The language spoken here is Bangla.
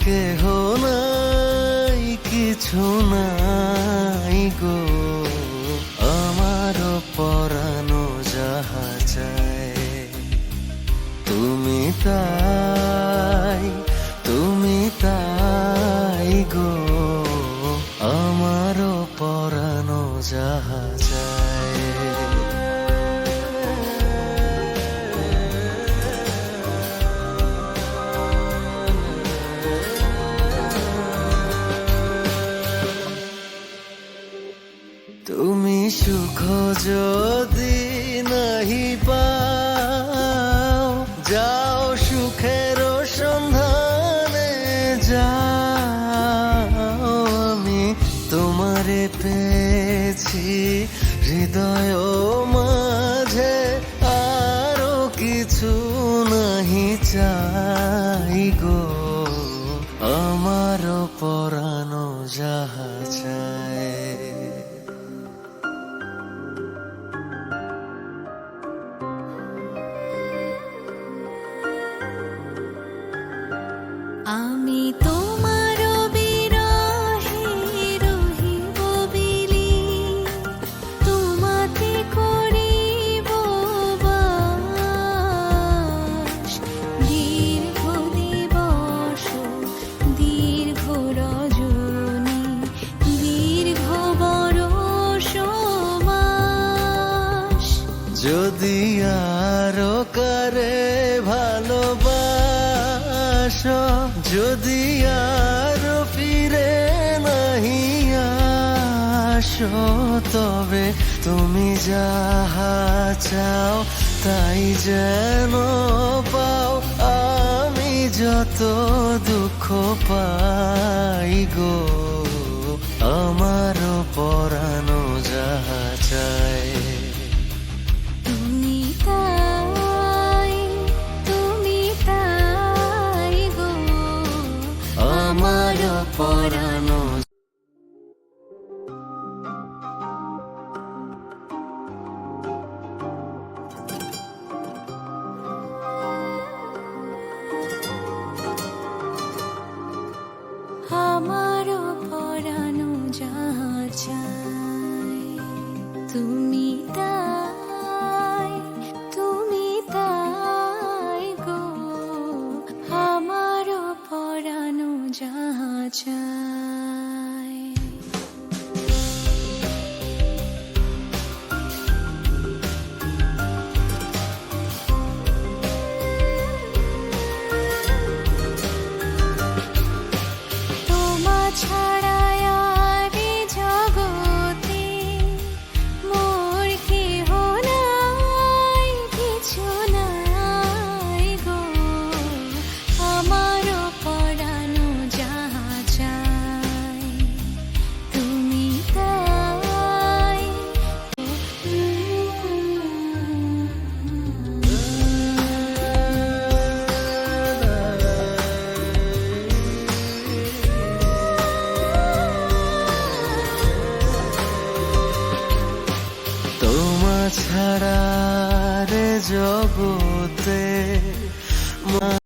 কেহ নাই, কিছু নাই গো, আমার পরানো যাহা চায় তুমি তাই, তুমি তাই গো, আমার পরানো যাহা চায়। তুমি সুখ যদি নাহি পাও, যাও সুখের সন্ধানে যাও, আমি তোমারে পেয়েছি হৃদয় মাঝে, আরো কিছু নাহি চাই গো, আমার পরানো যাহা চায়। আমি তোমার বিরহে রহিব বিলি, তোমাতে করিব বাস, দীর্ঘ দিবস দীর্ঘ রজনী, দীর্ঘ বরষ মাস। যদি আরো কারে ভালোবাসো, যদি আরো ফিরে নাহি আসো, তবে তুমি যাহা চাও তাই যেন পাও, আমি যত দুঃখ পাই গো, আমার পরানো যাহা চায়। তুমি তাই, তুমি তাই গো, আমার পরানো। আমার পরানো যাহা চায় তুমি তাই, তুমি তাই গো, আমার পরানো যাহা চায়। তোমা ছাড়া আর এ জগতে মোর কেহ নাই, কিছু নাই গো, আমার পরানো যাহা চায় তুমি তাই। তোমা ছাড়া রে জগতে